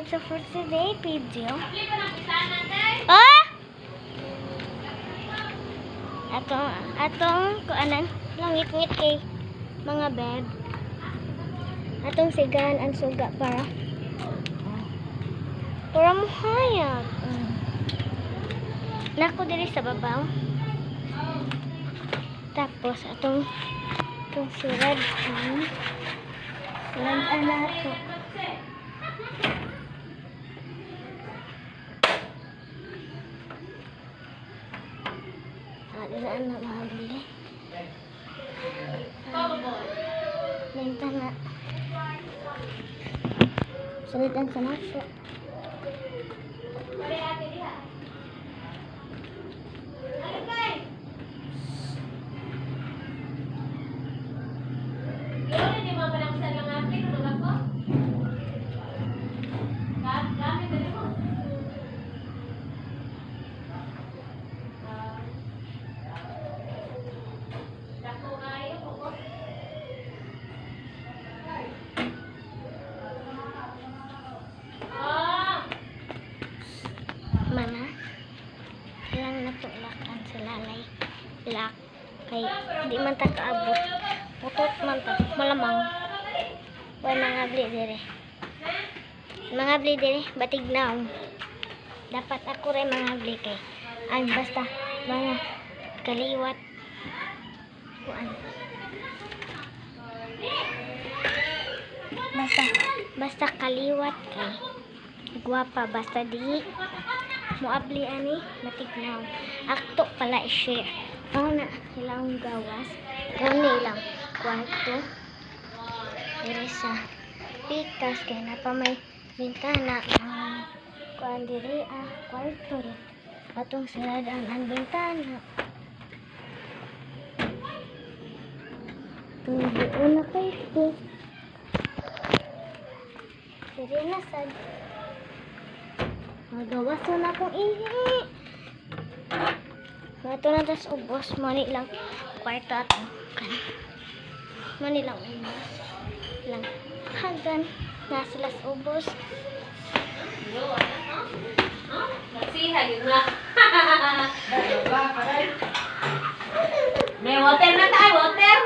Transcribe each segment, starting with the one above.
So for today video, oh! Atong kuanan, langit-ngit kay mga bed. Atong sigahan ang suga para muhayag. Nako diri sa babaw. Tapos atong surad nato. Daan na mahali. Minta na. Salitan sa naso. Mana lang natulakan sa lalay ilak kay di man ta kaabot putot man ta malamang way mga bli dire batig naong dapat ako rin mga bli kay ang basta mga kaliwat kuan basta kaliwat kay guwapa basta di muabli ani matignaw akto pala i-share na ilang gawas ilang kwarto diri sa pikas kay na pa may bintana kuan diri kwarto rin atong siradan ang bintana tuyo na kay ito diri na sad magawas na akong ihi. Ito na tas ubos. Mani lang kwarto ato. Mani lang ubos. Lang hagan. Nasilas ubos. Nagsiha yun na. May water na tayo. Water.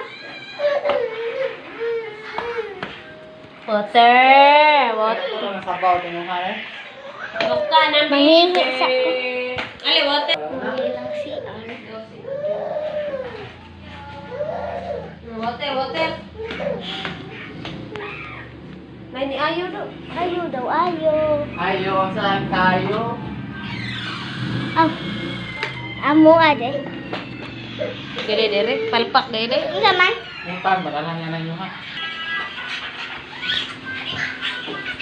Water. Sabaw din yung kare. Luka na Mangihi sa ko. Ali, water. Mani lang si Water. May ni ayo do. Ayo daw, ayo. Ayo, saan kayo? Amo ade. Dire. Palpak dire. Ika man. Yung pan, madalang yan ang yung ha.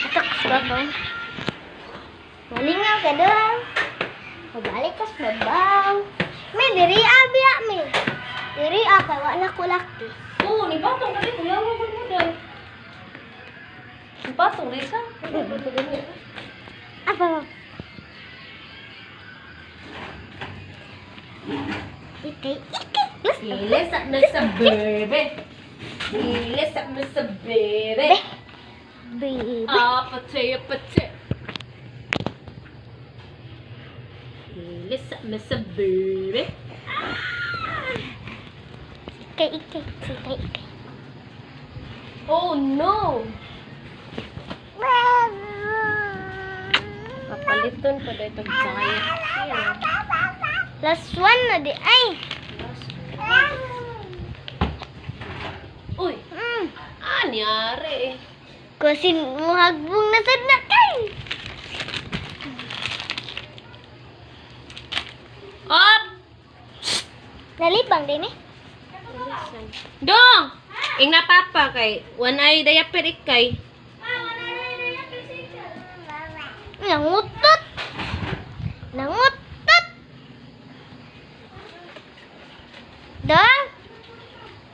Atok sa babaw. Malingaw ka doon. Mabalik ka sa babaw. May diri abia mi. Diri kay wala ko lakti. Oo, ni patong kali kuya mo mo dai. Ni patong Lisa. Apa mo? Ikay. Bilis na sa bebe. Bilis na sa bebe. Baby. Pati. Bilis na sa bebe. Ikay. Oh no! Papaliton pa dito sa kanya. Last one na di ay. Uy! Anyari eh. Kasi muhagbong na sad na kay. Op! Nalibang din eh. Dong! Ing napapa kay one eye diaper ikay. Nangutot.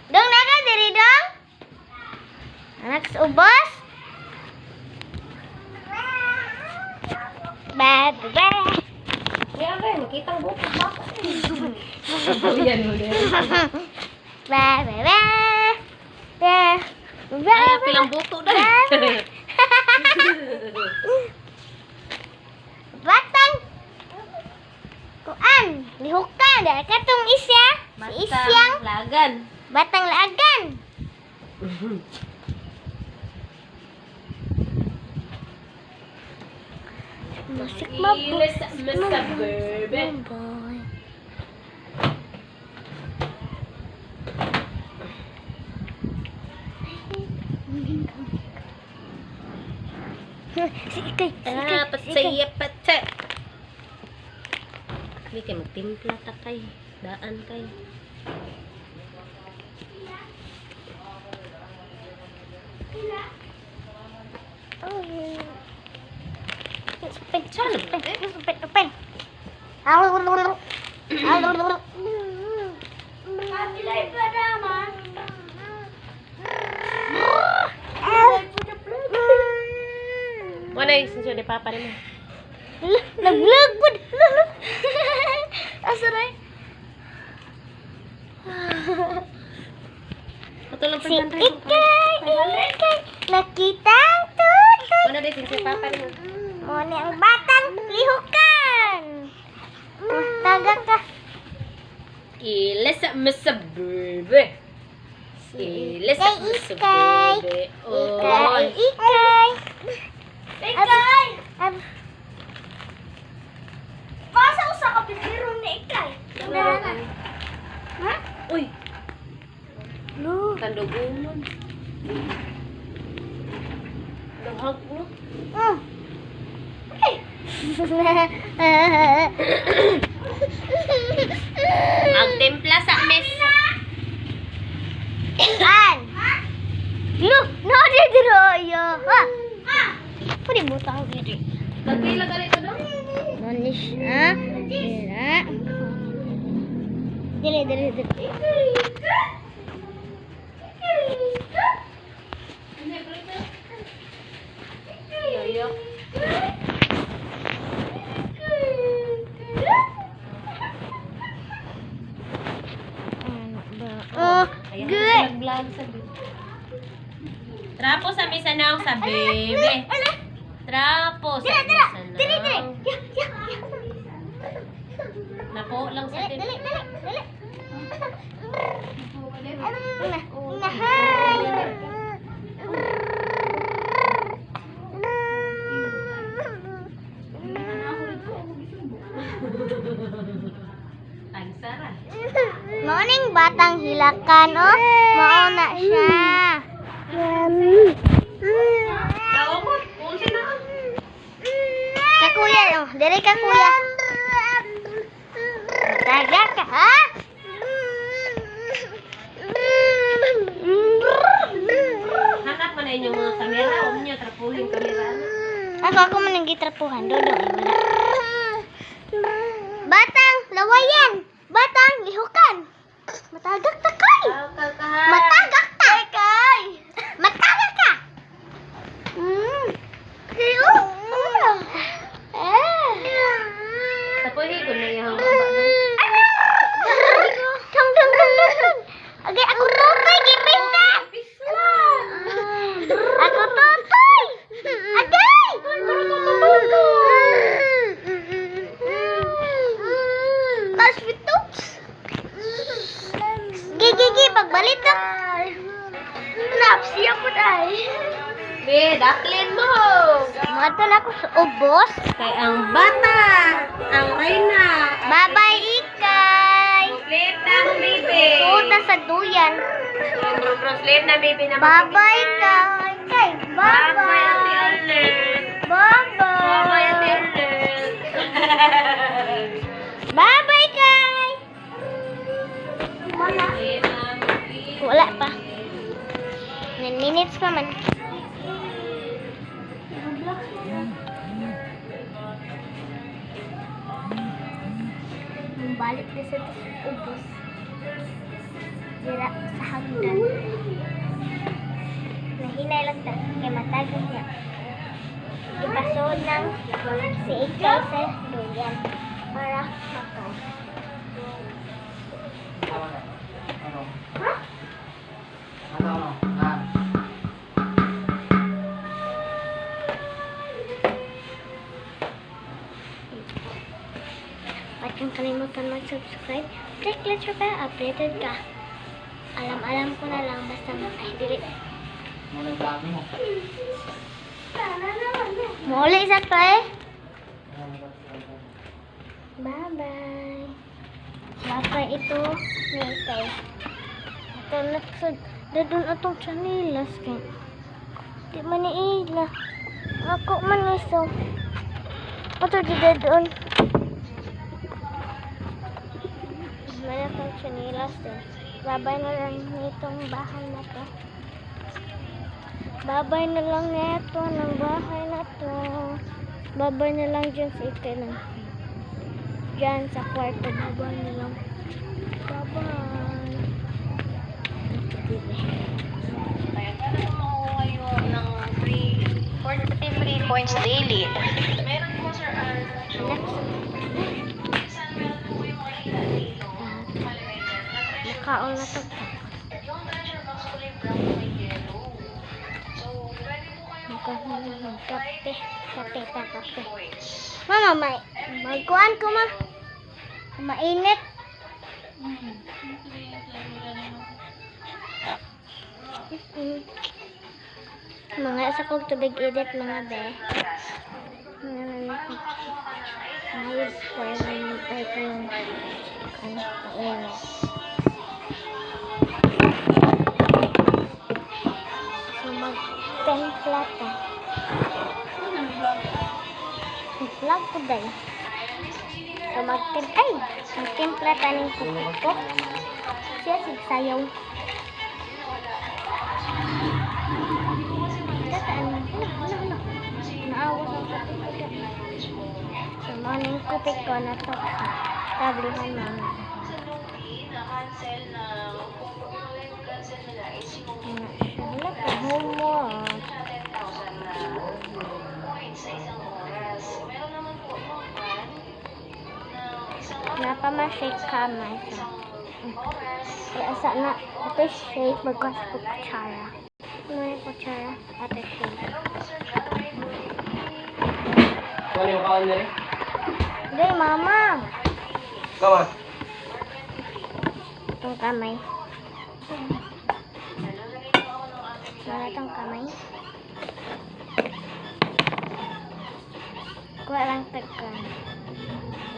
Dong daga diri dong. Anak sa ubos. Ba. Kaya ba, makitang buko ba? Yan mo din. Ba. Ay, pilang buko dahil. isya? Si Isyang? Lagan. Batang Laagan. Musik Iles Mr. Bebe. Boy. Si Ikay. Patsaya patsa. Hindi kayo magtimpla ta kay. Daan kay. Pen. Wala yung sinso ni Papa naman. Naglag po. Asaray. Patulong Si 500. Ikay. Nakita ang tutoy. Wala din sinso ni Papa naman. Muna ang batang lihukan. Taga ka. Iles Mr. Bebe. Iles Ikay, Mr. Ikay. Bebe. Ikay. Oy. Ikay. Pasa usa ka pipiro ni Ikay. Ha? Uy. No. Tandugumon. Dahag mo. Magtimpla sa mesa. An. No, didiro yo. Ha. Pwede butang diri. Nagpila ka rin doon? Nonis na. Dira. Dili. Yoyo. Oh, Ayan, good. nag-vlog sa Trapo sa misa na sa bebe. Trapo sa misa na. Napo lang sa Dili. tin. Ang sarap. Morning batang hilakan oh. Mauna siya. Tao ko, kung sino? Ka kuya oh, diri ka kuya. Taga ka ha? Hanap mo na inyong mga kamera. Huwag niyo trapuhin kamera. Ako man nang gitrapuhan dodong. Batang lawayan. Batang lihukan. Matagak ta kay. Matagak ta kay. Matagak ka. Kayo. Trapuhin ko na yung baba. Dong. Agay ako tutoy gipisa. Ako tutoy. Agay. Mas fitups. Gigi pagbalit ka. Napsi ako dai. Be, daklin mo! Mato na ako sa ubos. Kay ang bata, ang reyna. Babay Ikay. Slate na ang baby. Suta sa duyan. Slate na baby na Babay Ikay. Ikay, Bye-bye, babay. Ate Arlen. Bye-bye, Ate Babay. Arlen. Babay Ikay. Wala pa. 9 minutes pa man. Balik na sa ubos. Dira sa hagdan. Nahinay lang ta. Kaya matagos niya. Ipasod ng si Ikay sa duyan. Para makaw. Ano? Ha? Ano? Ah. kang kalimutan mag-subscribe. Click letter para updated ka. Alam ko na lang basta ay dili. Ano yung dami mo? Muli sa to eh. Bye-bye. Baka ito ni Ikay. Ito nagsud. Dadun atong chanilas kay. Di man ni ila. Ako man iso. Ito di dadun. May akong chanilas din. Babay na lang nitong bahay na to. Babay na lang neto ng bahay na to. Babay na lang dyan sa Ikay lang. Diyan sa kwarto, babay na lang. Bye-bye. Meron mo ngayon ng 43 points daily. Meron po, Sir Minsan meron po yung makikita dito. Nakaon na to. Yung treasure box kulay brown may yellow. So, pwede po kayo Kape. Kape ta kape. points. Mama, magkuhan ko ma. Mainit. Mga sa kong tubig edit mga be. Ayos ko yung ano kainit. So magtempla ta. Vlog ko dahil. So magtimpla ta ng kuko ko. Siya sigsayaw. Naawa sa kuko. So maning kuko ko na to. Tablihan mama. Na-cancel na cancel nila is yung Wala ka homework. 10,000 na points sa isang oras. Meron naman po naman ng isang oras. Napamashake ka ma. Kaya asa na. Ito shake. Magkas ko kutsara. Ano yung kutsara? Ito shake. Wala yung kaon na rin? Hindi, mama. Kawan. Itong kamay. Wala itong kamay. Kuha lang tagkan.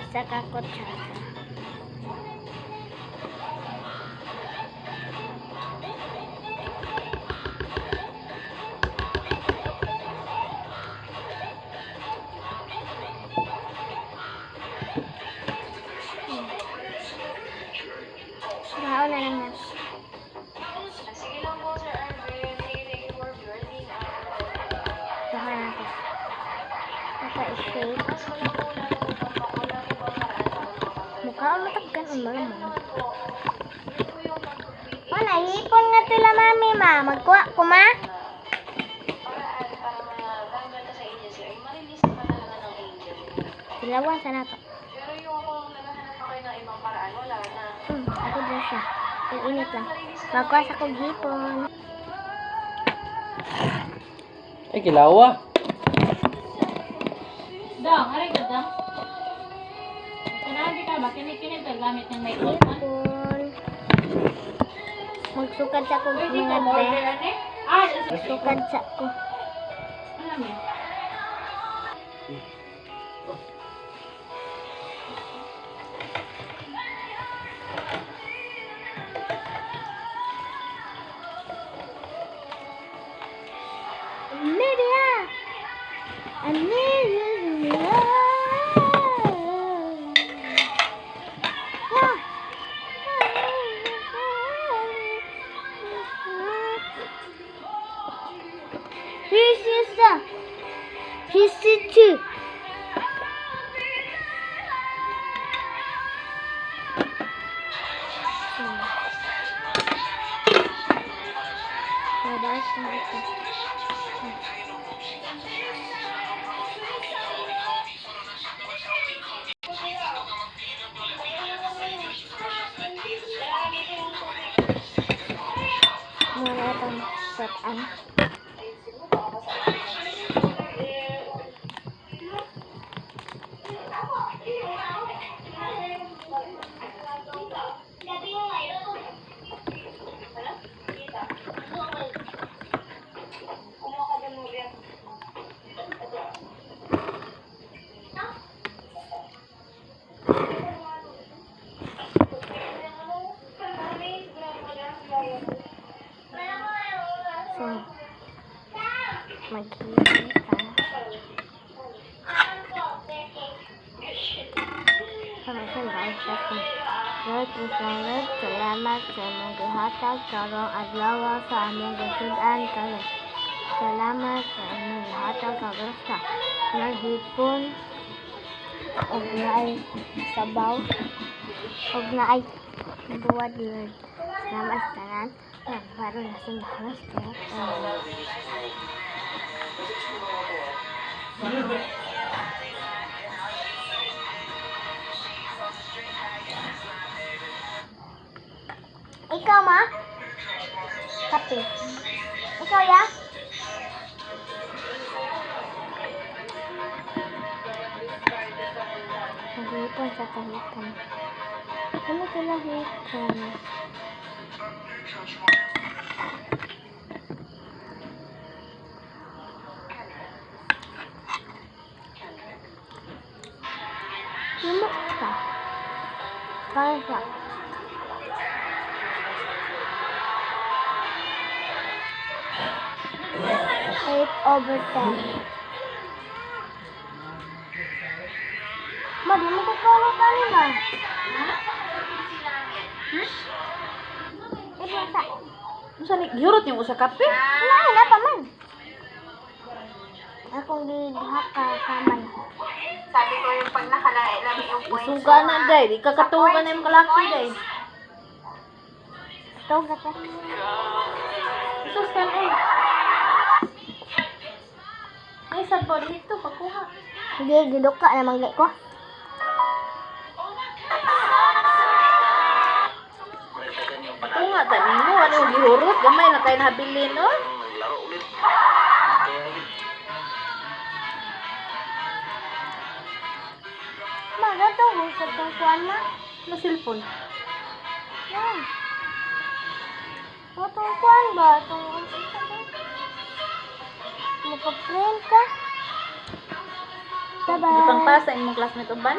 Isa ka kutsara. Siraw na lang na. Sige lang po, Sir Arvin. Thank you for joining us. Saka natin. Saka i-shake. Mas wala po lang po Mukha ang matagkan ang malamang. Nahipon nga tila mami ma. Magkuha ko ma. paraan para matanggal ka sa agency ay marilis ka talaga ng agent. Silawan sa nato. Pero yung kung naghahanap pa kayo ng ibang paraan, wala na. Ako din siya. Ang init lang. Magkuha sa kong hipon. Ay, kilawa. Dong, aray ka, Dong. Kailangan di ka ba? Kinikinit ka gamit ng microphone. Hipon. Magsukad sa kong Pwede mga ka be. order ane? Ah, Sukad sa ko. alam mo. Amelia! Amelia! Here's sister. Here's sister. Muna itong setan. sa akin. Lord Jesus, Lord, salamat sa imong gihatag karong adlaw sa among gisudan karon. Salamat sa imong gihatag sa grasya. Nga hipon og naay sabaw og naay buwad, Lord. Salamat sa tanan. Karon na sa bahas ko. Ikaw, ma? Kape. Ikaw, ya? Naghihipon sa kahikan. Ano ka nahikan? Lumok ka. Kaya siya. 8/10. Ma, di mo tutulog kanina. Ibasa. Unsa ni gihurot yung usa kape? Lain na pa man. Akong gihap ka kaman. Sabi ko yung pag nakalami yung points. Isuga na day, di ka katuwa na yung kalaki day. Ito, gata. Sus kan Ay sabon dito pakuha. Hindi, giduka na manglay ko. Pakuha tani mo ano yung gihurot gamay na kay nabilin no. Ma, gato mo sa itong kuwan, ma. No cellphone. Yan. Itong kuwan ba? Itong Maka-print ka. Di pang pasa imong classmate uban.